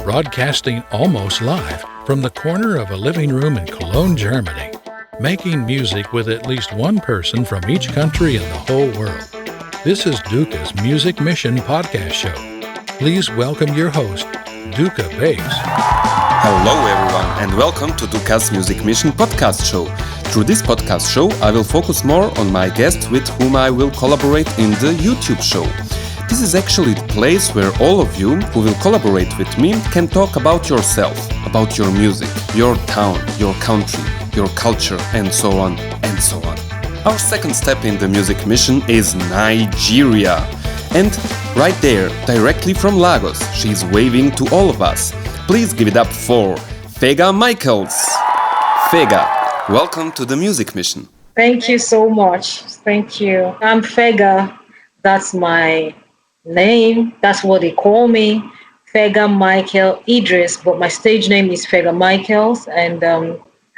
broadcasting almost live from the corner of a living room in Cologne, Germany, making music with at least one person from each country in the whole world. This is Duka's Music Mission podcast show. Please welcome your host, Duka Base. Hello everyone and welcome to Duka's Music Mission podcast show. Through this podcast show, I will focus more on my guests with whom I will collaborate in the YouTube show. This is actually the place where all of you who will collaborate with me can talk about yourself, about your music, your town, your country, your culture, and so on and so on. Our second step in the music mission is Nigeria. And right there, directly from Lagos, she's waving to all of us. Please give it up for Fega Michaels. Fega, welcome to the music mission. Thank you so much. Thank you. I'm Fega. That's my name. That's what they call me. Fega Michael Idris, but my stage name is Fega Michaels, and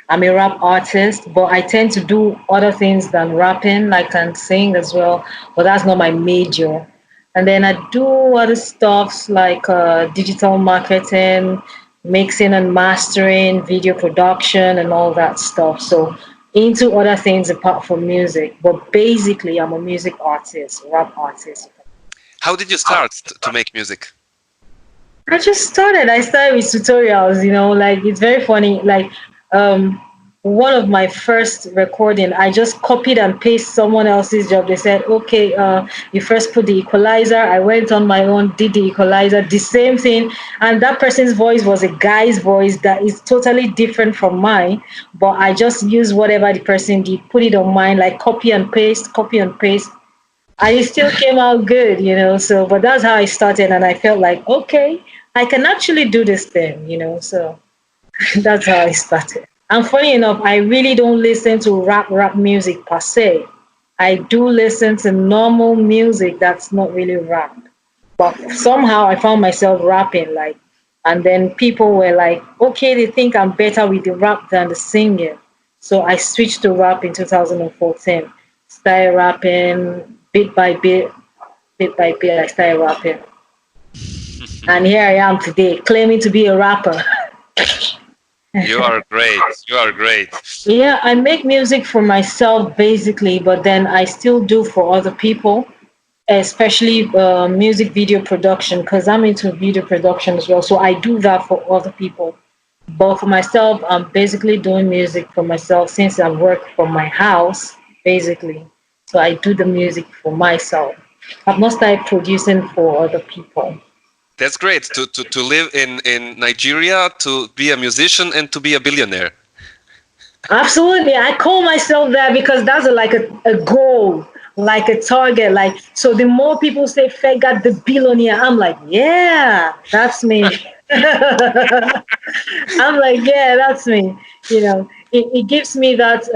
I'm a rap artist, but I tend to do other things than rapping. I can sing as well, but that's not my major. And then I do other stuffs like digital marketing, mixing and mastering, video production, and all that stuff. So into other things apart from music, but basically I'm a music artist, rap artist. How did you start to make music? I started with tutorials, like it's very funny. Like one of my first recording, I just copied and pasted someone else's job. They said, okay, you first put the equalizer. I went on my own, did the equalizer, the same thing. And that person's voice was a guy's voice that is totally different from mine. But I just used whatever the person did, put it on mine, like copy and paste. And it still came out good, so, but that's how I started. And I felt like, okay, I can actually do this thing, so that's how I started. And funny enough, I really don't listen to rap music per se. I do listen to normal music that's not really rap. But somehow I found myself rapping, and then people were like, okay, they think I'm better with the rap than the singing. So I switched to rap in 2014. Started rapping bit by bit, I started rapping. And here I am today, claiming to be a rapper. You are great. Yeah, I make music for myself basically, but then I still do for other people, especially music video production, because I'm into video production as well. So I do that for other people. But for myself, I'm basically doing music for myself since I work from my house, basically. So I do the music for myself. I've not started producing for other people. That's great to live in Nigeria, to be a musician and to be a billionaire. Absolutely. I call myself that because that's like a goal, like a target. So the more people say Fega the billionaire, I'm like, yeah, that's me. I'm like, yeah, that's me. It gives me that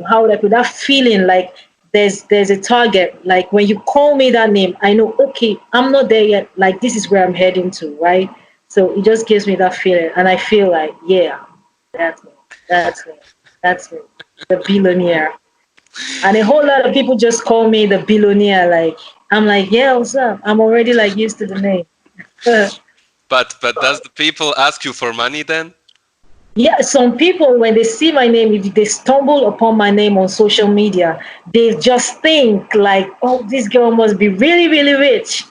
how would I put that feeling like there's a target. Like when you call me that name, I know, okay, I'm not there yet. Like this is where I'm heading to, right? So it just gives me that feeling. And I feel like, yeah, that's me, the billionaire. And a whole lot of people just call me the billionaire. Like, I'm like, yeah, what's up? I'm already like used to the name. But does the people ask you for money then? Yeah, some people, when they see my name, if they stumble upon my name on social media, they just think like, oh, this girl must be really, really rich,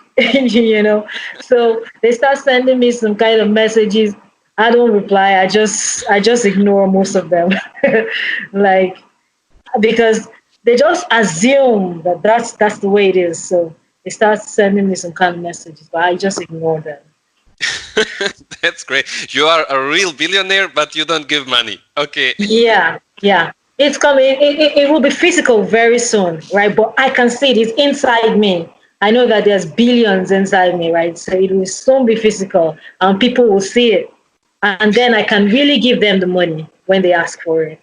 So they start sending me some kind of messages. I don't reply. I just ignore most of them, because they just assume that that's the way it is. So they start sending me some kind of messages, but I just ignore them. That's great. You are a real billionaire, but you don't give money. Okay. Yeah. It's coming. It will be physical very soon, right? But I can see it. It's inside me. I know that there's billions inside me, right? So it will soon be physical, and people will see it. And then I can really give them the money when they ask for it.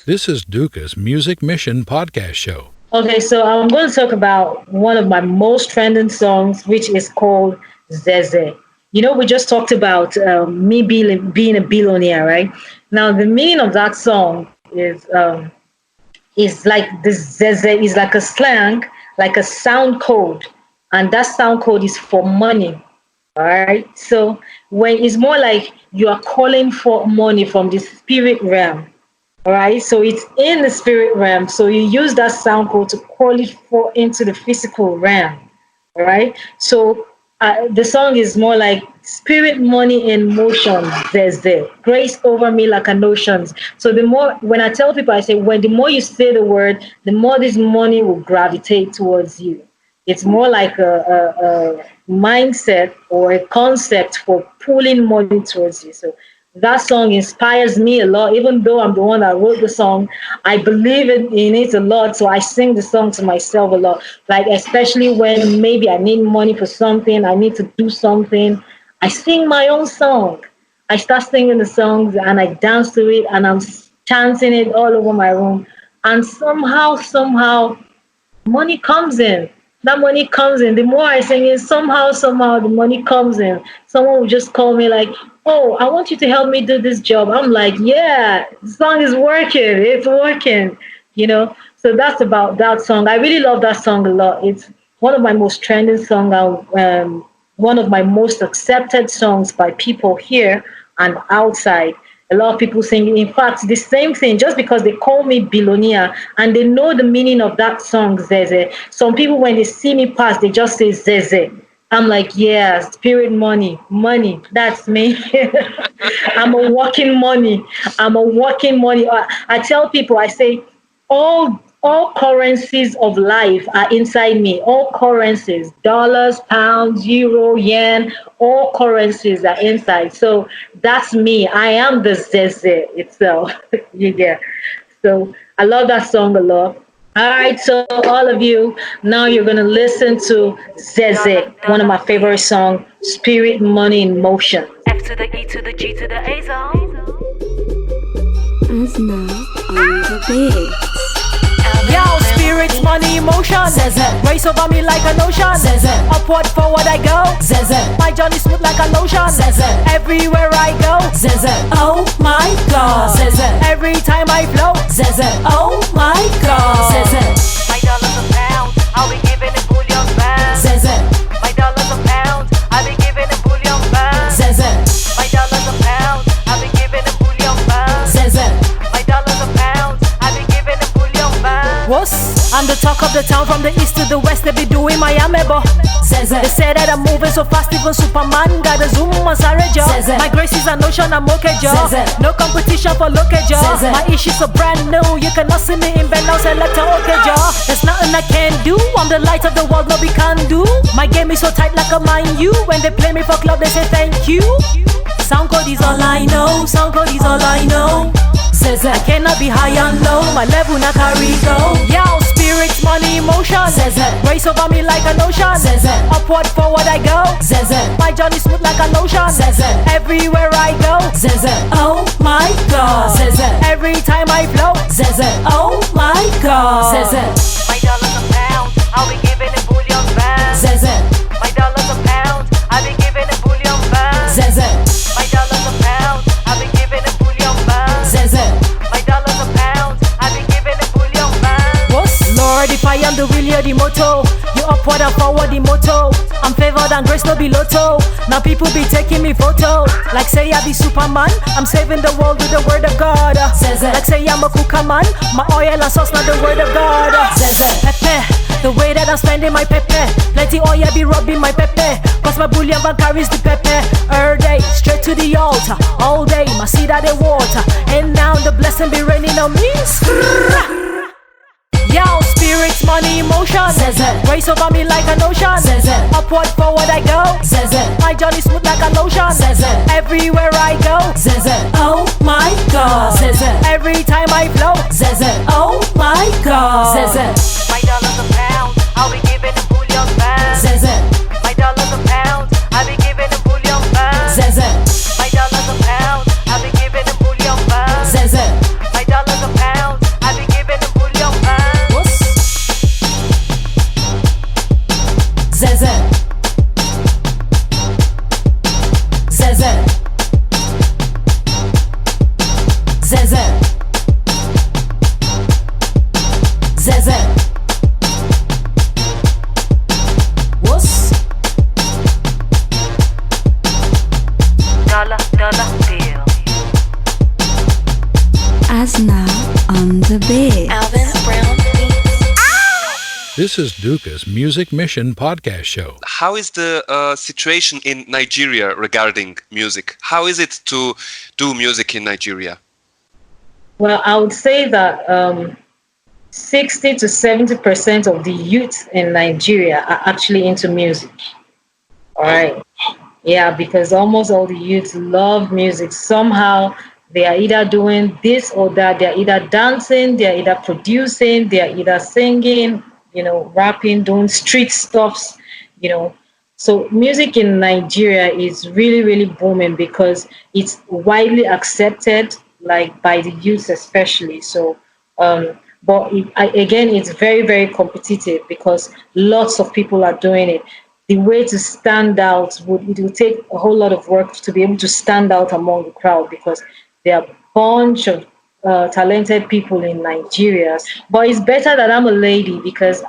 This is Duka's Music Mission podcast show. Okay, so I'm going to talk about one of my most trending songs, which is called Zeze. We just talked about me being a billionaire, right? Now, the meaning of that song is like the Zeze is like a slang, like a sound code. And that sound code is for money. All right. So when it's more like you are calling for money from the spirit realm. All right. So it's in the spirit realm. So you use that sound code to call it for into the physical realm. All right. So the song is more like spirit money in motion. There's the grace over me like an oceans. So the more when I tell people, I say when the more you say the word, the more this money will gravitate towards you. It's more like a mindset or a concept for pulling money towards you. So that song inspires me a lot, even though I'm the one that wrote the song. I believe in it a lot, so I sing the song to myself a lot. Like especially when maybe I need money for something, I need to do something, I sing my own song. I start singing the songs and I dance to it and I'm chanting it all over my room. And somehow, money comes in. That money comes in. The more I sing it, somehow, the money comes in. Someone will just call me like, "Oh, I want you to help me do this job." I'm like, "Yeah, the song is working. It's working." You know. So that's about that song. I really love that song a lot. It's one of my most trending songs. One of my most accepted songs by people here and outside. A lot of people sing. In fact, the same thing, just because they call me Bilonia and they know the meaning of that song, Zeze. Some people, when they see me pass, they just say Zeze. I'm like, yeah, spirit money, that's me. I'm a walking money. I tell people, I say, all currencies of life are inside me. All currencies, dollars, pounds, euro, yen, all currencies are inside. So that's me. I am the Zeze itself. You get. So I love that song a lot. All right, so all of you, now you're gonna listen to Zeze, one of my favorite songs, Spirit Money in Motion. F to the E to the G to the A zone. As now on the beat. Yo, spirits, money, emotion. Race over me like an ocean. Upward, forward I go. My journey smooth like a lotion. Everywhere I go. Oh my God. Every time I flow. Oh my God. My dollars a pound, I'll be giving it bullion bound. My dollars a pound, I'll be giving it bullion bound. My dollars a pound, I'll be giving it bullion bound. My dollars a pound, I'll be giving it bullion bound. What's? I'm the talk of the town from the east to the west. They be doing my amebo. They say that I'm moving so fast, even Superman got a zoom on Sarejo. My grace is an ocean, I'm okay, Joe. No competition for local Joe. My issues are brand new. You cannot see me in bed now, select a okay, Joe. There's nothing I can do. I'm the light of the world, nobody can do. My game is so tight like a mind you. When they play me for club, they say thank you. Sound code is all I know. Sound code is all I know. I cannot be high and low. My level not carry go. Yo, spirits, money, emotion. Race over me like an ocean. Upward, forward I go. My journey smooth like a lotion. Everywhere I go. Oh my God. Every time I flow. Oh my God. My dollars a pound, I'll be giving it bullion bound. My dollars a pound, I'll be giving it bullion bound. My dollars a pound, I'll be giving it bullion bound. My dollars a pound, I'll be giving it bullion bound. What's? Lord, if I am the wheel, you're the motto. You upward and forward the motto. I'm favored and grace no be lotto. Now people be taking me photo. Like say I be Superman, I'm saving the world with the word of God. Like say I'm a cooker man, my oil and sauce not the word of God. Pepe, the way that I'm spending my pepe. Plenty oil be rubbing my pepe. Cause my bullion van carries the pepe. Every day, straight to the altar. All day, my seed out the water. And now the blessing be raining on me. Yo, spirits, money, emotion. Race over me like an ocean. Upward, forward I go. My journey smooth like a lotion. Everywhere I go. Oh my God. Every time I flow. Oh my God. My dollars a pound, I'll be giving it bullion bound. My dollars a pound, I'll be giving it bullion bound. My dollars a pound, I'll be giving it bullion bound. My dollars a pound, I'll be giving it bullion bound. Zeze. Zeze. Bay. This is Duka's Music Mission podcast show. How is the situation in Nigeria regarding music? How is it to do music in Nigeria? Well, I would say that 60 to 70% of the youth in Nigeria are actually into music. All right. Yeah, because almost all the youth love music. Somehow they are either doing this or that. They are either dancing, they are either producing, they are either singing, rapping, doing street stuffs, So music in Nigeria is really, really booming because it's widely accepted, like by the youth especially. So, but it's very, very competitive because lots of people are doing it. The way to stand out it will take a whole lot of work to be able to stand out among the crowd because there are a bunch of talented people in Nigeria. But it's better that I'm a lady because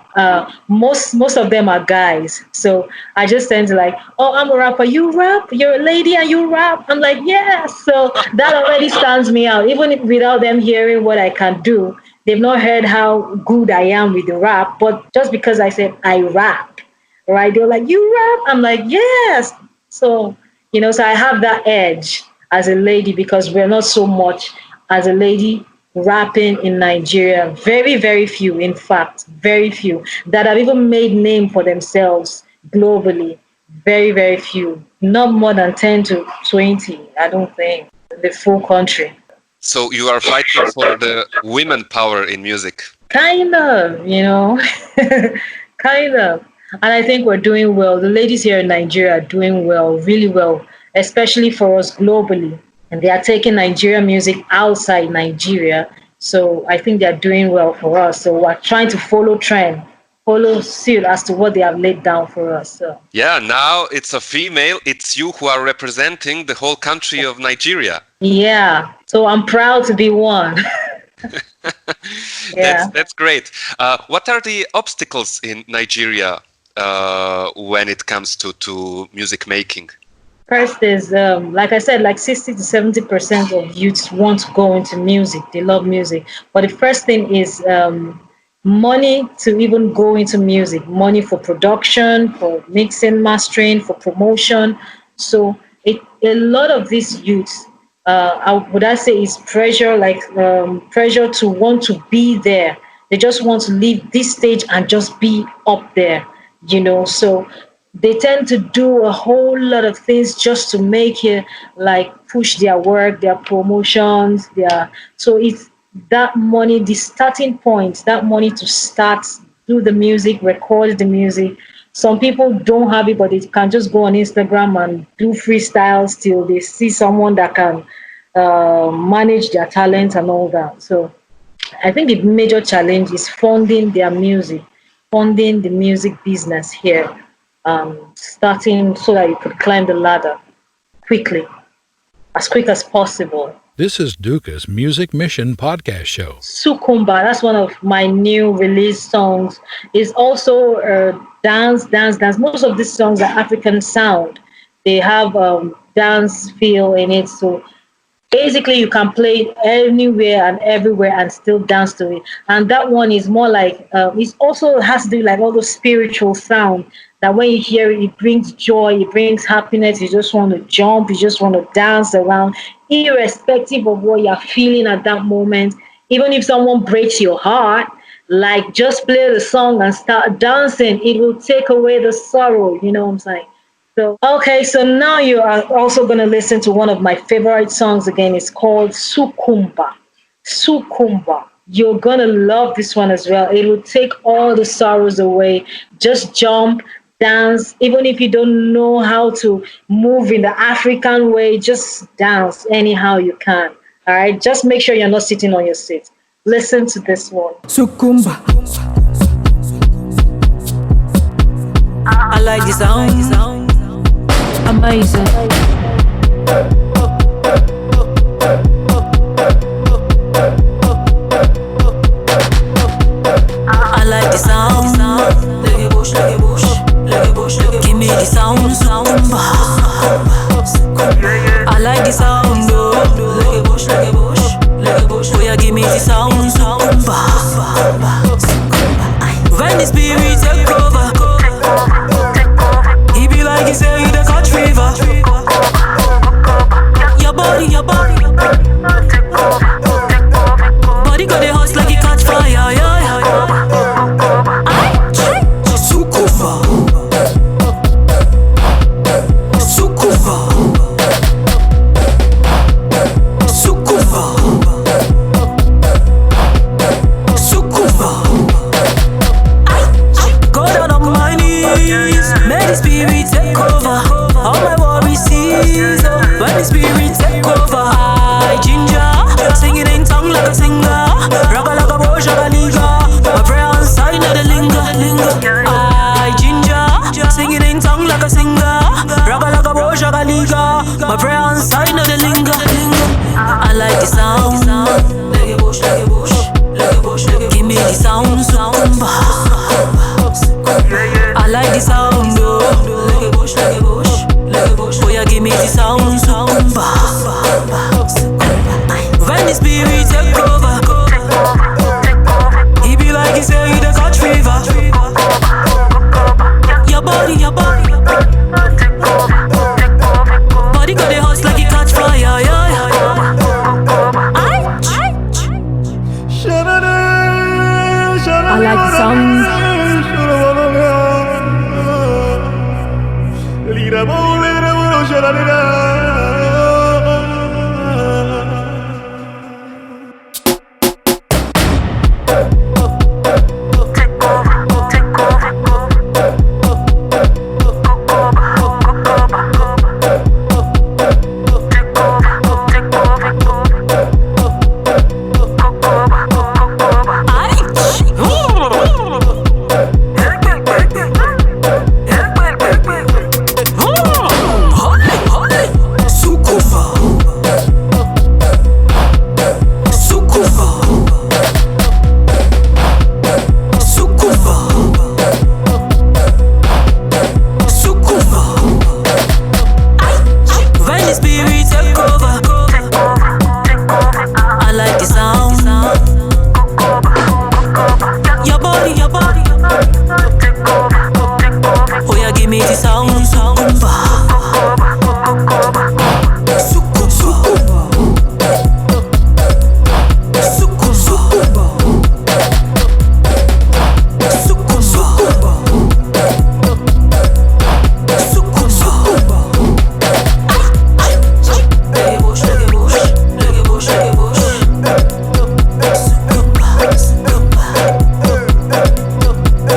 most of them are guys. So I just tend to like, oh, I'm a rapper, you rap? You're a lady and you rap? I'm like, yes. So that already stands me out. Even without them hearing what I can do, they've not heard how good I am with the rap. But just because I said I rap, right? They're like, you rap? I'm like, yes. So, so I have that edge as a lady because we're not so much as a lady rapping in Nigeria. Very, very few, in fact, very few that have even made name for themselves globally. Very, very few. Not more than 10 to 20, I don't think, in the full country. So you are fighting for the women power in music? Kind of, kind of. And I think we're doing well. The ladies here in Nigeria are doing well, really well, especially for us globally. And they are taking Nigerian music outside Nigeria. So I think they're doing well for us. So we're trying to follow suit as to what they have laid down for us. So. Yeah, now it's a female. It's you who are representing the whole country of Nigeria. Yeah, so I'm proud to be one. Yeah. That's great. What are the obstacles in Nigeria when it comes to music making? First is, like I said, like 60 to 70% of youths want to go into music. They love music. But the first thing is money to even go into music. Money for production, for mixing, mastering, for promotion. So a lot of these youths, would I say, is pressure, pressure to want to be there. They just want to leave this stage and just be up there, So they tend to do a whole lot of things just to make it, push their work, their promotions, so it's that money, the starting point, that money to start, do the music, record the music. Some people don't have it, but they can just go on Instagram and do freestyles till they see someone that can manage their talent and all that. So I think the major challenge is funding their music, funding the music business here. Starting so that you could climb the ladder quickly, as quick as possible. This is Duka's Music Mission podcast show. Sukumba, that's one of my new release songs. It's also dance. Most of these songs are African sound. They have dance feel in it. So basically you can play it anywhere and everywhere and still dance to it. And that one is more like, it also has to do like all those spiritual sound that when you hear it, it brings joy, it brings happiness. You just want to jump, you just want to dance around, irrespective of what you're feeling at that moment. Even if someone breaks your heart, just play the song and start dancing. It will take away the sorrow, you know what I'm saying? So, okay, so now you are also going to listen to one of my favorite songs again. It's called Sukumba. Sukumba. You're going to love this one as well. It will take all the sorrows away. Just jump, dance. Even if you don't know how to move in the African way, just dance anyhow you can. All right? Just make sure you're not sitting on your seat. Listen to this one. Sukumba. I like the sound. Amazing. I like the sound. Leggy bush, leggy bush, leggy bush, leggy. Give me the sound, Sukumba. I like the sound, leggy bush, leggy bush, leggy bush. Oh yeah, give me the sound, Sukumba. you say you the catch fever. Your body, your body. Body got the hot like it catch fire, yeah, yeah, yeah. Sukuva, Sukuva, Sukuva, Sukuva. Go down on my knees, may the spirit take over. All my worries cease, when the spirit take over. I ginger, singing in tongue like a singer. Raga like a bosh, raga liga. My prayer on side, let it linger, linger. I ginger, singing in tongue like a singer. Raga like a bosh, raga liga. My prayer on side, let it linger, linger. I like the sound. Leggy bush, leggy bush, leggy bush, leggy bush. Give me the sound, sukumba. I like the sound, oh. Leggy bush, leggy bush, leggy bush. Oh yeah, give me the sound, sukumba. When the spirit take over, he be like he say he the catch fever. Your body, your body. Body got the hot like he catch fire, yeah, yeah, yeah. I like the sound.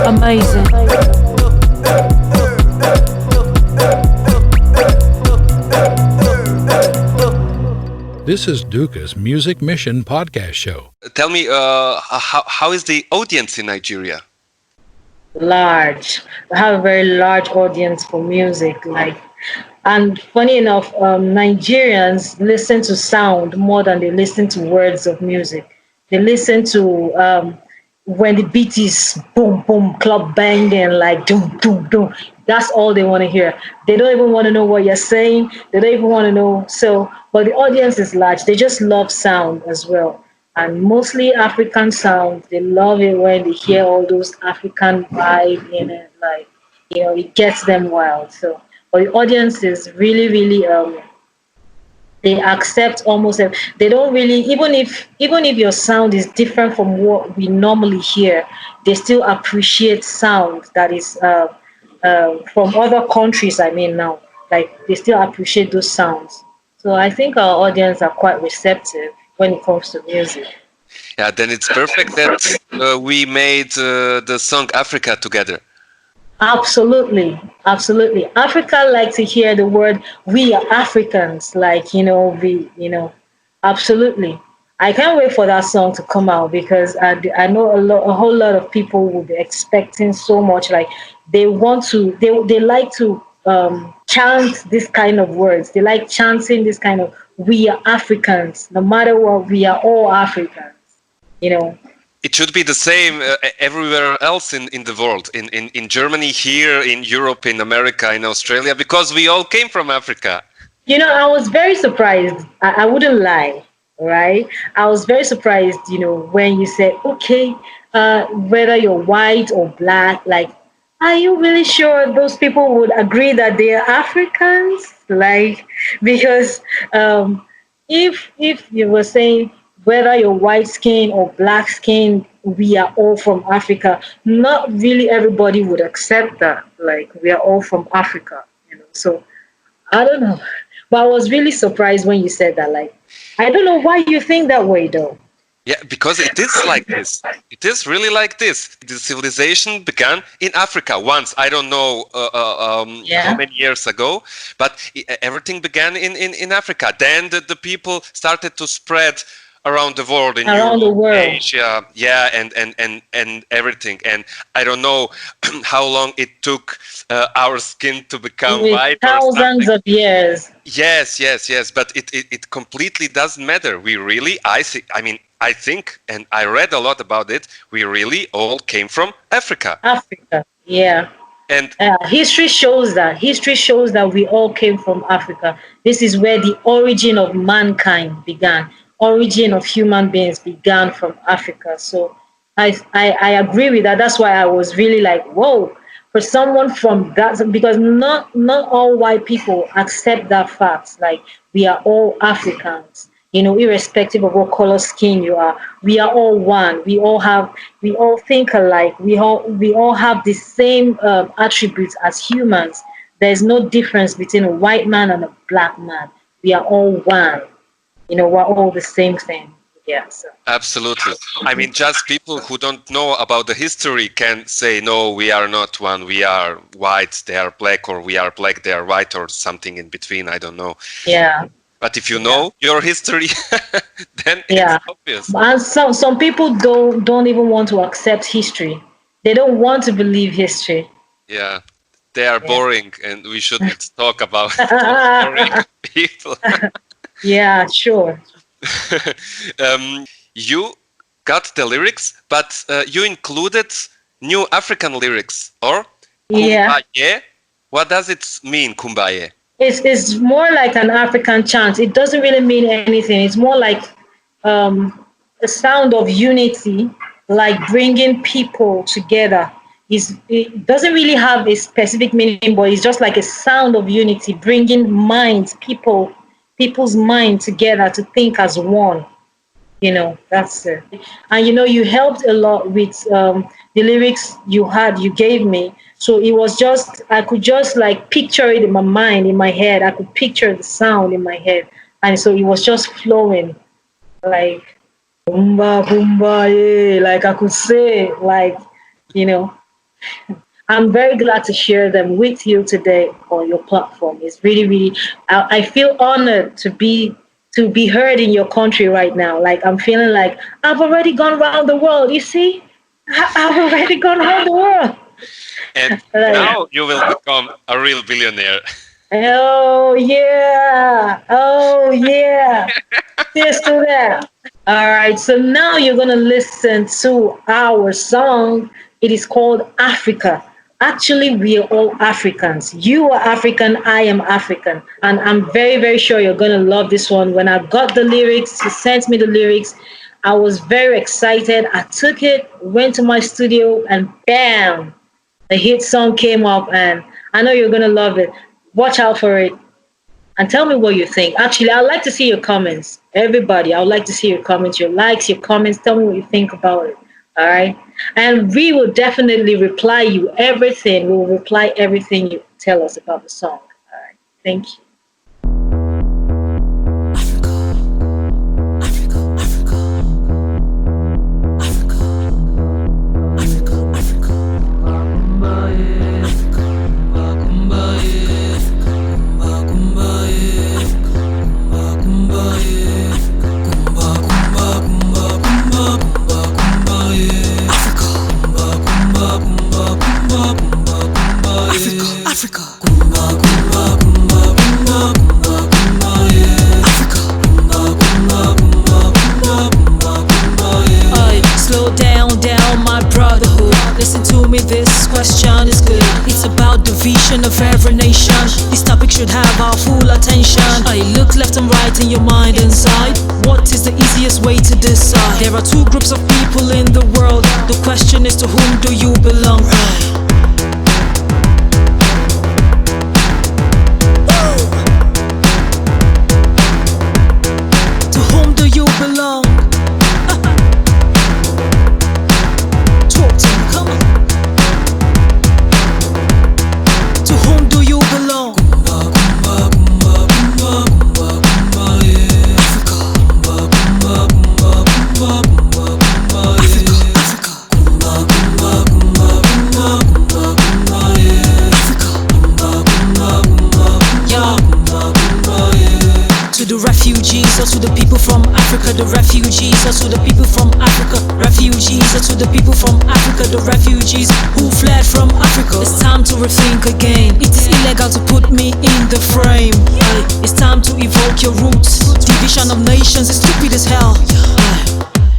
Amazing. This is Duka's Music Mission podcast show. Tell me, how is the audience in Nigeria? Large. I have a very large audience for music. And funny enough, Nigerians listen to sound more than they listen to words of music. They listen to when the beat is boom, boom, club banging, like doom, doom, doom. That's all they want to hear. They don't even want to know what you're saying. They don't even want to know. So, but the audience is large. They just love sound as well. And mostly African sound. They love it when they hear all those African vibe in it. Like, it gets them wild. So, but the audience is really, really, they accept almost, they don't really, even if your sound is different from what we normally hear, they still appreciate sound that is from other countries. I mean, now, like, they still appreciate those sounds. So I think our audience are quite receptive when it comes to music. Yeah, then it's perfect that we made the song Africa together. Absolutely. Africa like to hear the word "we are Africans," absolutely. I can't wait for that song to come out because I know a whole lot of people will be expecting so much. Like they like to chant this kind of words. They like chanting this kind of "we are Africans." No matter what, we are all Africans. It should be the same everywhere else in the world, in Germany, here, in Europe, in America, in Australia, because we all came from Africa. I was very surprised. I wouldn't lie, right? I was very surprised, when you said, okay, whether you're white or black, like are you really sure those people would agree that they are Africans? Like, because if you were saying whether you're white skin or black skin, we are all from Africa. Not really everybody would accept that. Like, we are all from Africa, you know. So I don't know, but I was really surprised when you said that. Like, I don't know why you think that way, though. Yeah, because it is like this. It is really like this. The civilization began in Africa once. I don't know how many years ago, but everything began in Africa. Then the people started to spread around the world, in Around the Europe, world. Asia, yeah, and everything. And I don't know how long it took our skin to become With white. Or thousands something. of years. Yes. But it completely doesn't matter. We really, I think, and I read a lot about it, we really all came from Africa. Africa, yeah. And history shows that. History shows that we all came from Africa. This is where the origin of mankind began. Origin of human beings began from Africa. So I agree with that. That's why I was really like, whoa, for someone from that, because not all white people accept that fact. Like, we are all Africans, you know, irrespective of what color skin you are. We are all one. We all think alike. We all have the same attributes as humans. There's no difference between a white man and a black man. We are all one. You know, we're all the same thing. Yeah. So. absolutely. I mean, just people who don't know about the history can say, no, we are not one. We are white, they are black, or we are black, they are white, or something in between. I don't know. Yeah. But if you know your history, then it's obvious. And some people don't even want to accept history. They don't want to believe history. Yeah, they are boring, and we shouldn't talk about boring people. Yeah, sure. You got the lyrics, but you included new African lyrics, or Yeah. Kumbaye. What does it mean, Kumbaye? It's more like an African chant. It doesn't really mean anything. It's more like a sound of unity, like bringing people together. It doesn't really have a specific meaning, but it's just like a sound of unity, bringing people's mind together to think as one. You know, that's it. And, you know, you helped a lot with the lyrics you gave me. So it was just, I could just like picture it in my mind, in my head. I could picture the sound in my head. And so it was just flowing like, boomba, boomba, yeah. Like I could say, like, you know, I'm very glad to share them with you today on your platform. It's really, really, I feel honored to be heard in your country right now. Like, I'm feeling like I've already gone around the world. You see, I've already gone around the world. And now you will become a real billionaire. Oh yeah. Cheers to that. All right, so now you're gonna listen to our song. It is called Africa. Actually, we are all Africans. You are African, I am African. And I'm very, very sure you're gonna love this one. When I got the lyrics, she sent me the lyrics, I was very excited. I took it, went to my studio, and bam, the hit song came up, and I know you're gonna love it. Watch out for it and tell me what you think. Actually, I'd like to see your comments. Everybody, I would like to see your comments, your likes, your comments. Tell me what you think about it. All right. And we will definitely reply you everything. We will reply everything you tell us about the song. All right. Thank you. This question is good. It's about the vision of every nation. This topic should have our full attention. I look left and right in your mind inside. What is the easiest way to decide? There are two groups of people in the world. The question is, to whom do you belong? the refugees or to the people from Africa, the refugees or to the people from Africa, refugees or to the people from Africa, the refugees who fled from Africa. It's time to rethink again. It is illegal to put me in the frame. It's time to evoke your roots. Division of nations is stupid as hell.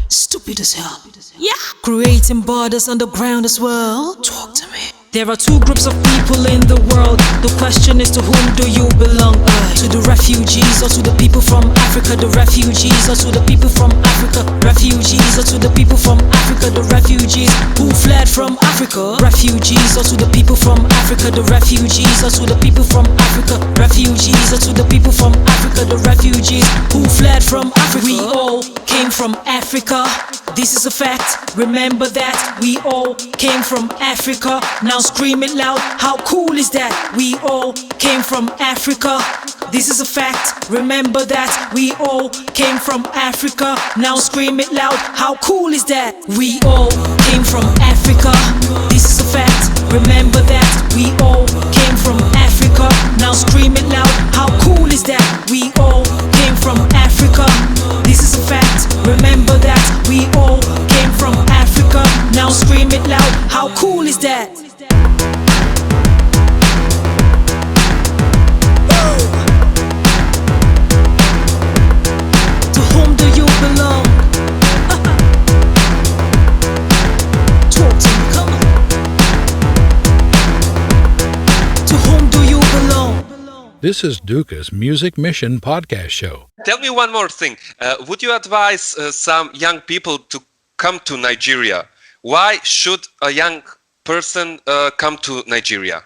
Stupid as hell. Yeah. Creating borders underground as well. Talk to me. There are two groups of people in the world. The question is, to whom do you belong? To the refugees or to the people from Africa? The refugees or to the people from Africa? Refugees or to the people from Africa? The refugees who fled from Africa? Refugees or to the people from Africa? The refugees or to the people from Africa? Refugees or to the people from Africa? The refugees who fled from Africa? We all came from Africa. This is a fact. Remember that we all came from Africa. Now scream it loud. How cool is that? We all came from Africa. This is a fact. Remember that we all came from Africa. Now scream it loud. How cool is that? We all came from Africa. This is a fact. Remember that we all came from Africa. Now scream it loud. How cool is that? We all came from Africa. This is a fact. Remember that we all came from Africa. Now scream it loud. How cool is that? To whom do you belong? Talk to me, come on. To whom do you belong? This is Duka's Music Mission podcast show. Tell me one more thing. Would you advise some young people to come to Nigeria? Why should a young person come to Nigeria?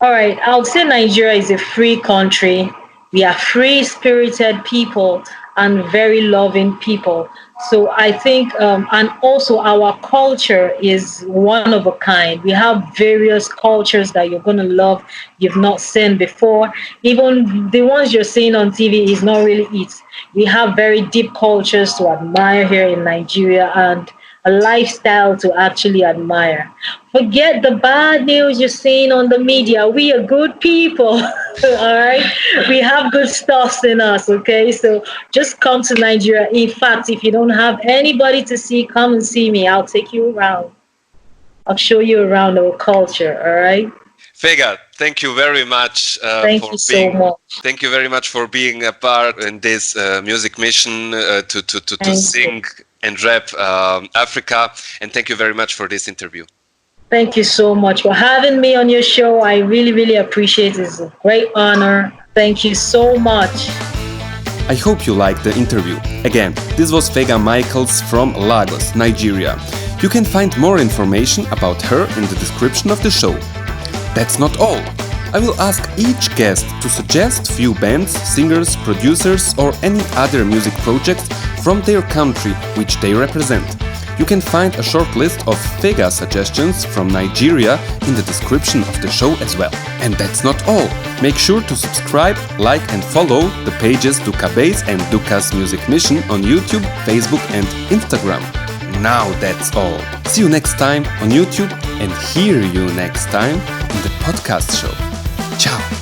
All right, I would say Nigeria is a free country. We are free-spirited people and very loving people. So I think, and also our culture is one of a kind. We have various cultures that you're going to love, you've not seen before. Even the ones you're seeing on TV is not really it. We have very deep cultures to admire here in Nigeria and a lifestyle to actually admire. Forget the bad news you're seeing on the media. We are good people, all right? We have good stuff in us, okay? So just come to Nigeria. In fact, if you don't have anybody to see, come and see me. I'll take you around. I'll show you around our culture, all right? Fega, thank you very much. Thank you so much. Thank you very much for being a part in this music mission to sing and rap Africa. And thank you very much for this interview. Thank you so much for having me on your show. I really, really appreciate it. It's a great honor. Thank you so much. I hope you liked the interview. Again, this was Fega Michaels from Lagos, Nigeria. You can find more information about her in the description of the show. That's not all. I will ask each guest to suggest few bands, singers, producers or any other music projects from their country which they represent. You can find a short list of Fega suggestions from Nigeria in the description of the show as well. And that's not all. Make sure to subscribe, like and follow the pages Duka Base and Duka's Music Mission on YouTube, Facebook and Instagram. Now that's all. See you next time on YouTube and hear you next time in the podcast show. Ciao!